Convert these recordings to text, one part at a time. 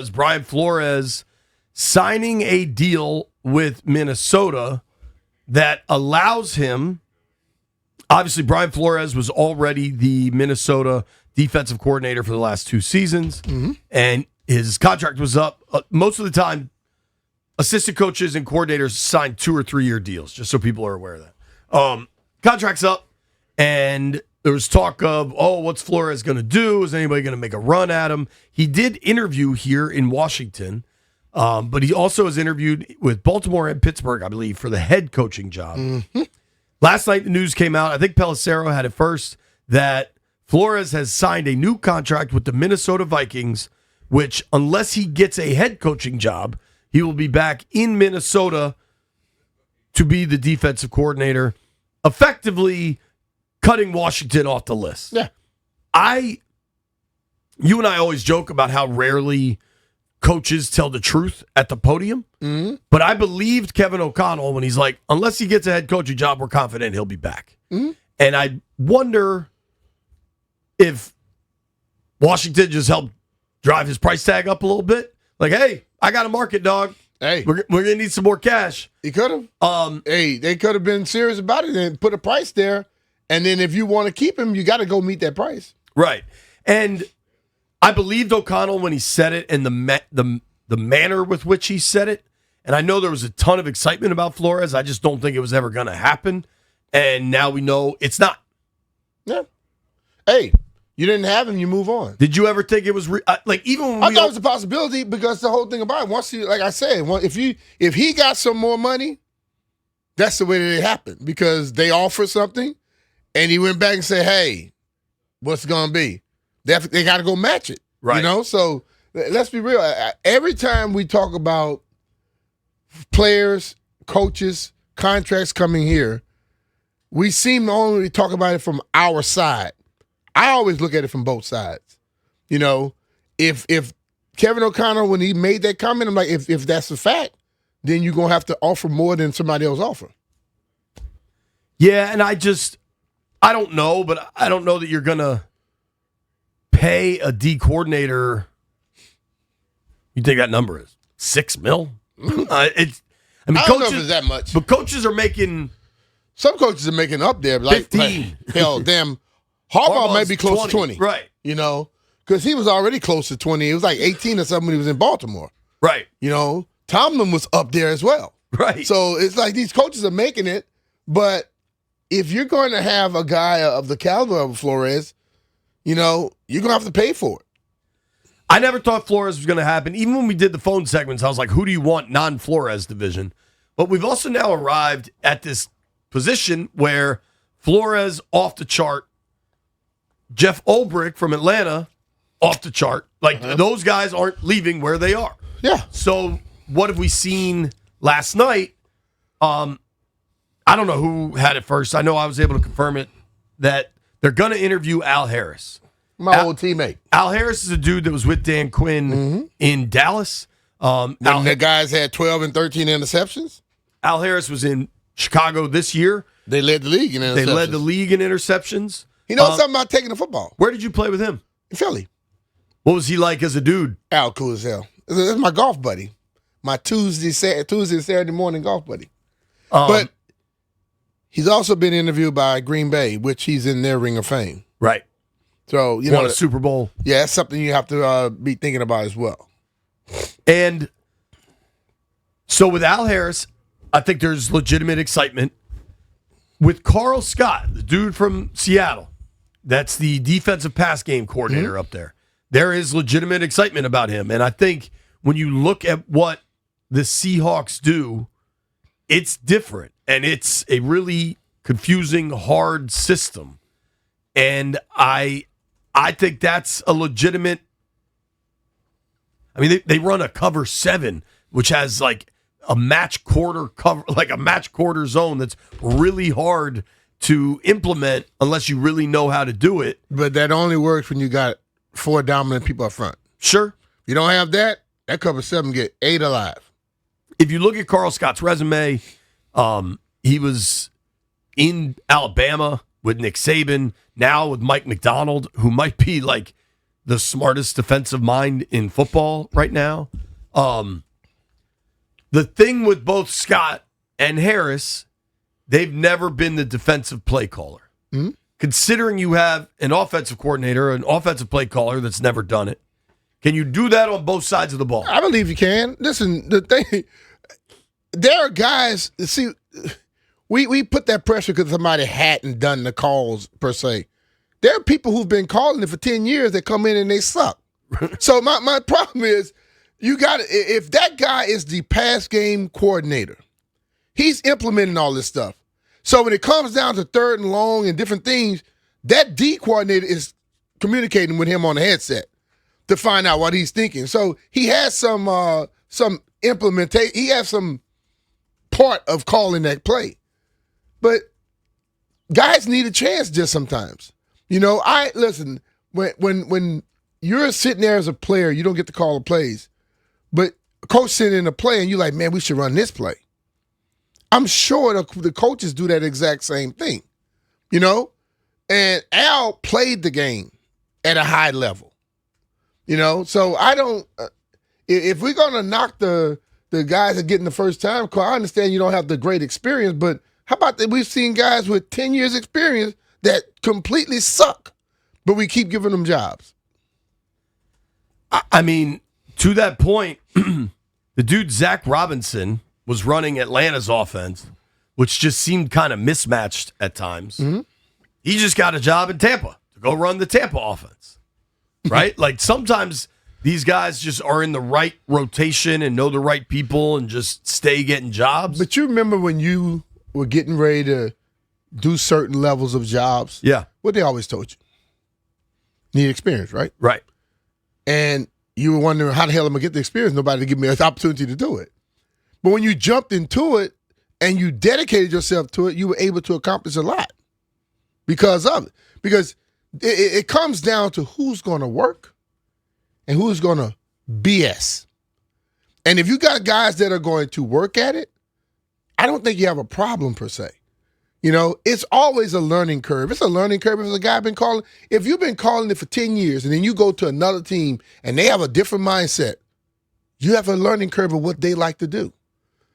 is Brian Flores signing a deal with Minnesota that allows him. Obviously, Brian Flores was already the Minnesota defensive coordinator for the last 2 seasons, and his contract was up. Most of the time, assistant coaches and coordinators sign 2 or 3 year deals, just so people are aware of that. Contract's up, and there was talk of, what's Flores going to do? Is anybody going to make a run at him? He did interview here in Washington, but he also has interviewed with Baltimore and Pittsburgh, I believe, for the head coaching job. Last night, the news came out. I think Pelissero had it first, that Flores has signed a new contract with the Minnesota Vikings, which, unless he gets a head coaching job, he will be back in Minnesota to be the defensive coordinator, effectively cutting Washington off the list. Yeah. You and I always joke about how rarely coaches tell the truth at the podium, but I believed Kevin O'Connell when he's like, unless he gets a head coaching job, we're confident he'll be back. And I wonder if Washington just helped drive his price tag up a little bit. Like, hey, I got a market, dog. Hey, we're going to need some more cash. He could have. They could have been serious about it and put a price there. And then if you want to keep him, you got to go meet that price. Right. And I believed O'Connell when he said it and the manner with which he said it. And I know there was a ton of excitement about Flores. I just don't think it was ever going to happen. And now we know it's not. Yeah. Hey, you didn't have him, you move on. Did you ever think it was even when I thought it was a possibility because the whole thing about it, once you, like I said, if he got some more money, that's the way that it happened because they offered something and he went back and said, hey, what's it going to be? They got to go match it. Right. You know, so let's be real. Every time we talk about players, coaches, contracts coming here, we seem to only talk about it from our side. I always look at it from both sides. You know, if Kevin O'Connell, when he made that comment, I'm like, if that's a fact, then you're going to have to offer more than somebody else offering. Yeah, and I don't know, but I don't know that you're going to pay a D coordinator. You think that number is $6 million? I don't know if it's that much. But coaches are making. Some coaches are making up there. Like 15. Hell, damn. Harbaugh might be close to 20. Right. You know, because he was already close to 20. It was like 18 or something when he was in Baltimore. Right. You know, Tomlin was up there as well. Right. So it's like these coaches are making it, but if you're going to have a guy of the caliber of Flores, you know, you're going to have to pay for it. I never thought Flores was going to happen. Even when we did the phone segments, I was like, who do you want non-Flores division? But we've also now arrived at this position where Flores off the chart, Jeff Ulbrich from Atlanta off the chart. Like, those guys aren't leaving where they are. Yeah. So what have we seen last night? I don't know who had it first. I know I was able to confirm it, that they're going to interview Al Harris. My old teammate. Al Harris is a dude that was with Dan Quinn in Dallas. When the guys had 12 and 13 interceptions? Al Harris was in Chicago this year. They led the league in interceptions. He knows something about taking the football. Where did you play with him? In Philly. What was he like as a dude? Al, cool as hell. That's my golf buddy. My Tuesday and Saturday morning golf buddy. But he's also been interviewed by Green Bay, which he's in their Ring of Fame. Right. So, you won know, a Super Bowl. Yeah, that's something you have to be thinking about as well. And so with Al Harris, I think there's legitimate excitement. With Carl Scott, the dude from Seattle, that's the defensive pass game coordinator up there. There is legitimate excitement about him. And I think when you look at what the Seahawks do, it's different. And it's a really confusing, hard system. And I think that's a legitimate. I mean, they run a cover 7, which has like a match quarter cover, like a match quarter zone that's really hard to implement unless you really know how to do it. But that only works when you got 4 dominant people up front. Sure. If you don't have that cover 7 get 8 alive. If you look at Carl Scott's resume, he was in Alabama with Nick Saban, now with Mike McDonald, who might be like the smartest defensive mind in football right now. The thing with both Scott and Harris, they've never been the defensive play caller. Mm-hmm. Considering you have an offensive coordinator, an offensive play caller that's never done it, can you do that on both sides of the ball? I believe you can. Listen, the thing, there are guys, see, we put that pressure because somebody hadn't done the calls per se. There are people who've been calling it for 10 years that come in and they suck. So my problem is, you got if that guy is the pass game coordinator, he's implementing all this stuff. So when it comes down to third and long and different things, that D coordinator is communicating with him on the headset to find out what he's thinking. So he has some implementation. He has some part of calling that play. But guys need a chance just sometimes. Listen, when you're sitting there as a player, you don't get to call the plays. But a coach sitting in a play and you're like, man, we should run this play. I'm sure the coaches do that exact same thing, And Al played the game at a high level, So I don't. If we're gonna knock the guys that get in the first time call, I understand you don't have the great experience, but how about that? We've seen guys with 10 years experience that completely suck, but we keep giving them jobs. I mean, to that point, the dude Zach Robinson was running Atlanta's offense, which just seemed kind of mismatched at times. Mm-hmm. He just got a job in Tampa to go run the Tampa offense, right? Like sometimes these guys just are in the right rotation and know the right people and just stay getting jobs. But you remember when you were getting ready to do certain levels of jobs? Yeah. What they always told you. Need experience, right? Right. And you were wondering, how the hell am I going to get the experience? Nobody to give me an opportunity to do it. But when you jumped into it and you dedicated yourself to it, you were able to accomplish a lot because of it. Because it comes down to who's going to work and who's going to BS. And if you got guys that are going to work at it, I don't think you have a problem per se. It's always a learning curve. It's a learning curve if a guy been calling. If you've been calling it for 10 years and then you go to another team and they have a different mindset, you have a learning curve of what they like to do.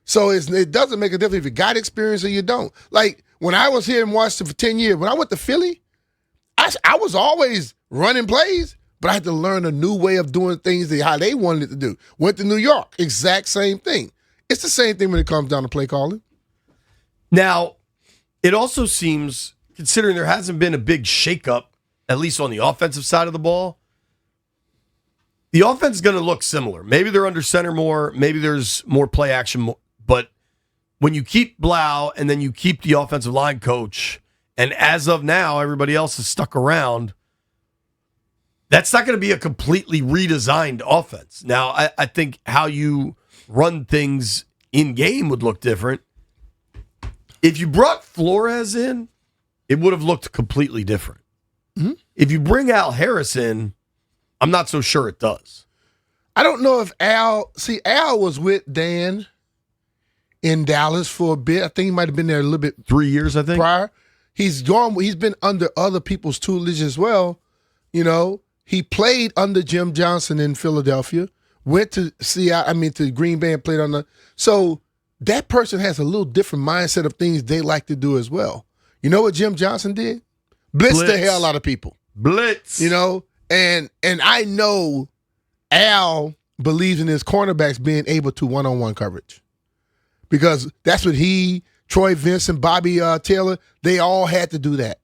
So it doesn't make a difference if you got experience or you don't. Like when I was here in Washington for 10 years, when I went to Philly, I was always running plays, but I had to learn a new way of doing things how they wanted it to do. Went to New York, exact same thing. It's the same thing when it comes down to play calling. Now, it also seems, considering there hasn't been a big shakeup, at least on the offensive side of the ball, the offense is going to look similar. Maybe they're under center more. Maybe there's more play action. But when you keep Blau and then you keep the offensive line coach, and as of now, everybody else is stuck around, that's not going to be a completely redesigned offense. Now, I think how you run things in-game would look different. If you brought Flores in, it would have looked completely different. Mm-hmm. If you bring Al Harris in, I'm not so sure it does. I don't know if Al was with Dan in Dallas for a bit. I think he might have been there a little bit 3 years, I think. Prior. He's been under other people's tutelage as well. He played under Jim Johnson in Philadelphia, went to to Green Bay and played under. So that person has a little different mindset of things they like to do as well. You know what Jim Johnson did? Blitz the hell out of people. Blitz. And I know Al believes in his cornerbacks being able to one-on-one coverage. Because that's what Troy Vincent, Bobby Taylor, they all had to do that.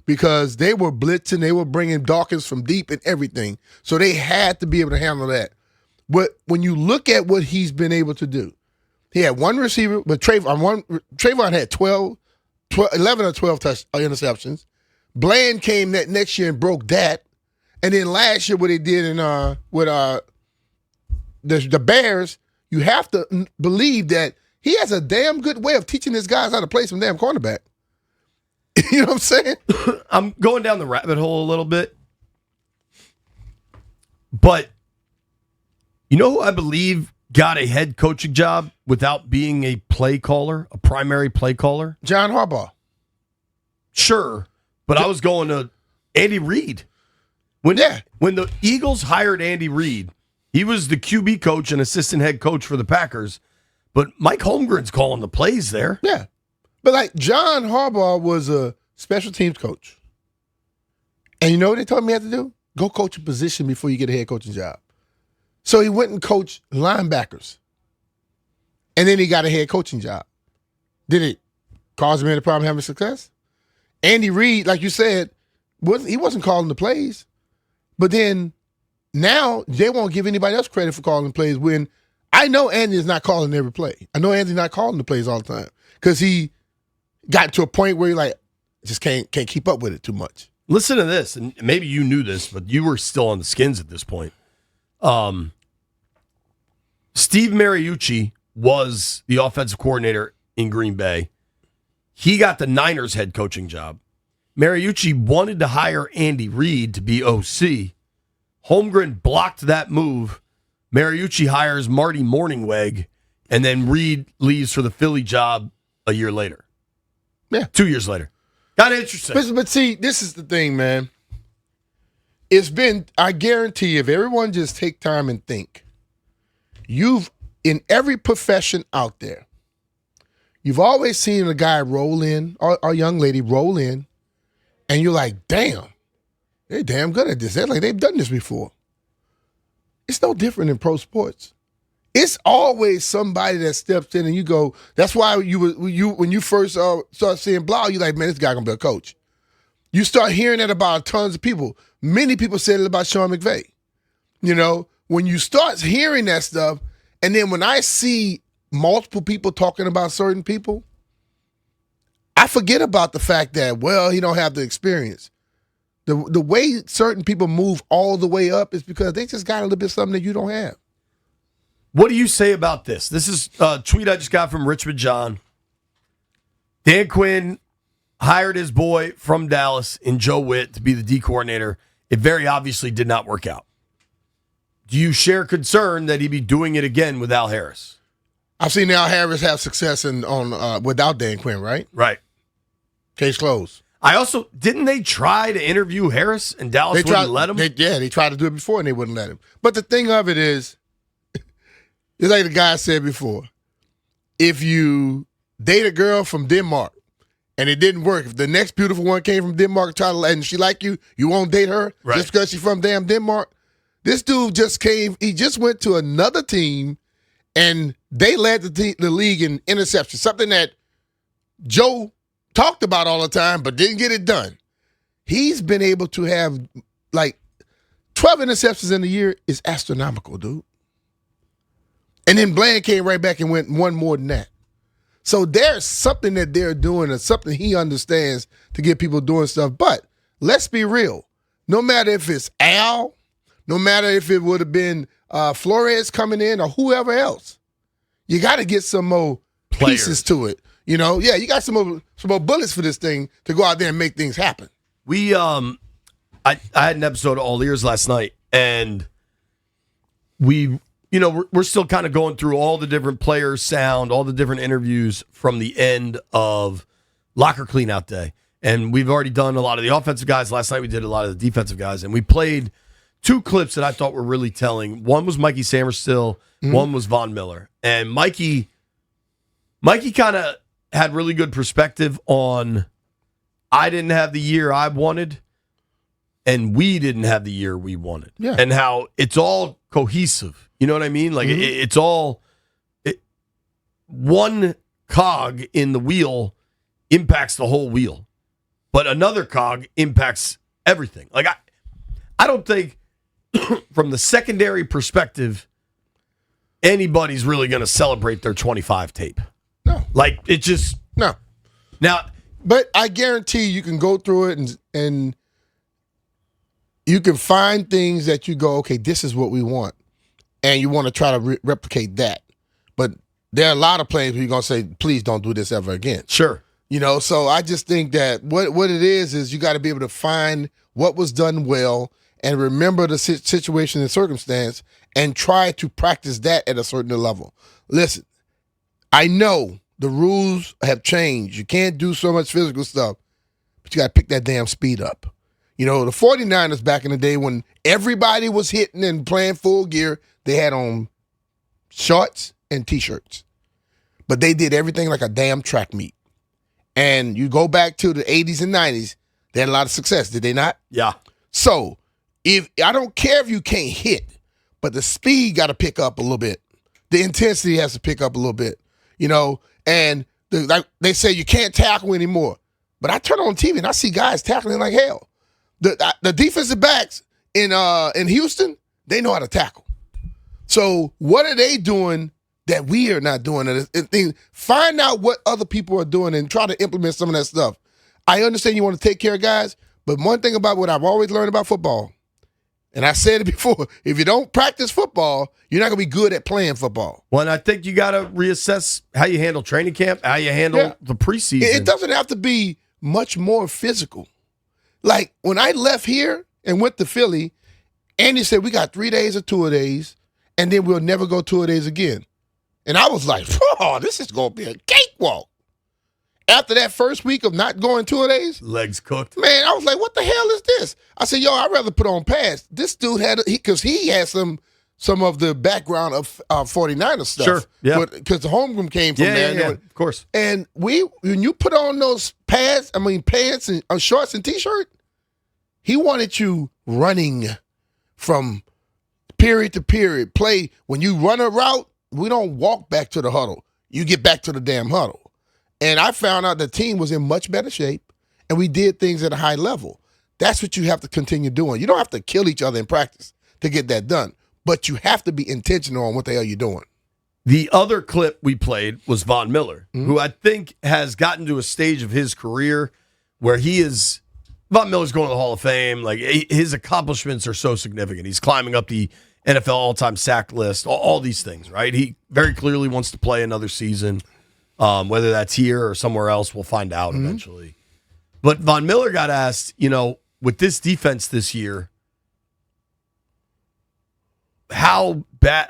Because they were blitzing, they were bringing Dawkins from deep and everything. So they had to be able to handle that. But when you look at what he's been able to do, he had one receiver, but Trayvon had 11 or 12 interceptions. Bland came that next year and broke that. And then last year, what he did with the Bears, you have to believe that he has a damn good way of teaching his guys how to play some damn cornerback. You know what I'm saying? I'm going down the rabbit hole a little bit. But you know who I believe got a head coaching job without being a play caller, a primary play caller? John Harbaugh. Sure, but I was going to Andy Reid. When Yeah. when the Eagles hired Andy Reid, he was the QB coach and assistant head coach for the Packers, but Mike Holmgren's calling the plays there. Yeah. But like John Harbaugh was a special teams coach. And you know what they told me I had to do? Go coach a position before you get a head coaching job. So he went and coached linebackers. And then he got a head coaching job. Did it cause him any problem having success? Andy Reid, like you said, he wasn't calling the plays. But then now they won't give anybody else credit for calling plays when I know Andy is not calling every play. I know Andy's not calling the plays all the time because he got to a point where he like just can't keep up with it too much. Listen to this, and maybe you knew this, but you were still on the Skins at this point. Steve Mariucci was the offensive coordinator in Green Bay. He got the Niners head coaching job. Mariucci wanted to hire Andy Reid to be OC. Holmgren blocked that move. Mariucci hires Marty Morningweg, and then Reid leaves for the Philly job a year later. Yeah. 2 years later. Kind of interesting. But see, this is the thing, man. It's been, I guarantee if everyone just take time and think, in every profession out there, you've always seen a guy roll in, or a young lady roll in, and you're like, damn, they're damn good at this. They're like, they've done this before. It's no different in pro sports. It's always somebody that steps in and you go, that's why when you first start seeing Blau, you're like, man, this guy going to be a coach. You start hearing that about tons of people. Many people said it about Sean McVay. You know, when you start hearing that stuff, and then when I see multiple people talking about certain people, I forget about the fact that, well, he don't have the experience. The way certain people move all the way up is because they just got a little bit of something that you don't have. What do you say about this? This is a tweet I just got from Richmond John. Dan Quinn hired his boy from Dallas in Joe Witt to be the D coordinator. It very obviously did not work out. Do you share concern that he'd be doing it again with Al Harris? I've seen Al Harris have success without Dan Quinn, right? Right. Case closed. I also, didn't they try to interview Harris and Dallas wouldn't let him? They tried to do it before and they wouldn't let him. But the thing of it is, it's like the guy said before, if you date a girl from Denmark and it didn't work, if the next beautiful one came from Denmark and she like you, you won't date her just because she's from damn Denmark? This dude just came, he just went to another team and they led the league in interceptions, something that Joe talked about all the time but didn't get it done. He's been able to have like 12 interceptions in a year is astronomical, dude. And then Bland came right back and went one more than that. So there's something that they're doing or something he understands to get people doing stuff. But let's be real. No matter if it's Al, no matter if it would have been Flores coming in or whoever else, you got to get some more pieces to it. You know, yeah, you got some more bullets for this thing to go out there and make things happen. We, I had an episode of All Ears last night, and we're still kind of going through all the different players' sound, all the different interviews from the end of locker cleanout day. And we've already done a lot of the offensive guys. Last night we did a lot of the defensive guys, and we played two clips that I thought were really telling. One was Mikey Samerstill, one was Von Miller. And Mikey kind of had really good perspective on I didn't have the year I wanted, and we didn't have the year we wanted. Yeah. And how it's all cohesive. You know what I mean? Like it's all one cog in the wheel impacts the whole wheel, but another cog impacts everything. Like I don't think from the secondary perspective, anybody's really going to celebrate their 25 tape. No. Like it just no. Now, but I guarantee you can go through it and you can find things that you go, okay, this is what we want. And you want to try to replicate that. But there are a lot of plays where you're going to say, please don't do this ever again. Sure. You know, so I just think that what it is you got to be able to find what was done well and remember the situation and circumstance and try to practice that at a certain level. Listen, I know the rules have changed. You can't do so much physical stuff, but you got to pick that damn speed up. You know, the 49ers back in the day when everybody was hitting and playing full gear, they had on shorts and T-shirts. But they did everything like a damn track meet. And you go back to the 80s and 90s, they had a lot of success, did they not? Yeah. So, if I don't care if you can't hit, but the speed got to pick up a little bit. The intensity has to pick up a little bit, you know. And like they say you can't tackle anymore. But I turn on TV and I see guys tackling like hell. The defensive backs in Houston, they know how to tackle. So what are they doing that we are not doing? Find out what other people are doing and try to implement some of that stuff. I understand you want to take care of guys, but one thing about what I've always learned about football, and I said it before, if you don't practice football, you're not going to be good at playing football. Well, and I think you got to reassess how you handle training camp, how you handle the preseason. It doesn't have to be much more physical. Like, when I left here and went to Philly, Andy said, we got 3 days or 2 days, and then we'll never go 2 days again. And I was like, oh, this is going to be a cakewalk. After that first week of not going 2 days, legs cooked. Man, I was like, what the hell is this? I said, yo, I'd rather put on pads. This dude because he had some of the background of 49er stuff. Sure, yeah. Because the homeroom came from there. Yeah, of course. And when you put on those pants and shorts and T-shirt, he wanted you running from period to period. Play, when you run a route, we don't walk back to the huddle. You get back to the damn huddle. And I found out the team was in much better shape, and we did things at a high level. That's what you have to continue doing. You don't have to kill each other in practice to get that done, but you have to be intentional on what the hell you're doing. The other clip we played was Von Miller, who I think has gotten to a stage of his career where Von Miller's going to the Hall of Fame. Like, his accomplishments are so significant. He's climbing up the NFL all-time sack list, all these things, right? He very clearly wants to play another season. Whether that's here or somewhere else, we'll find out eventually. But Von Miller got asked, with this defense this year, how bad,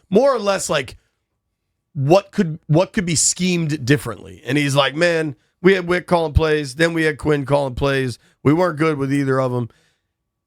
more or less, like, what could be schemed differently? And he's like, man, we had Wick calling plays, then we had Quinn calling plays. We weren't good with either of them.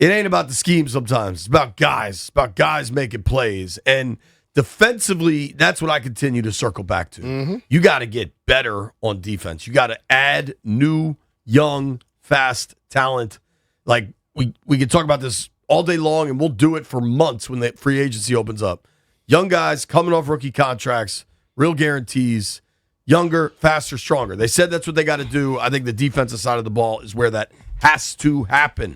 It ain't about the scheme sometimes. It's about guys. It's about guys making plays. And defensively, that's what I continue to circle back to. You got to get better on defense. You got to add new, young, fast talent. Like, we can talk about this all day long, and we'll do it for months when the free agency opens up. Young guys coming off rookie contracts, real guarantees, younger, faster, stronger. They said that's what they got to do. I think the defensive side of the ball is where that has to happen.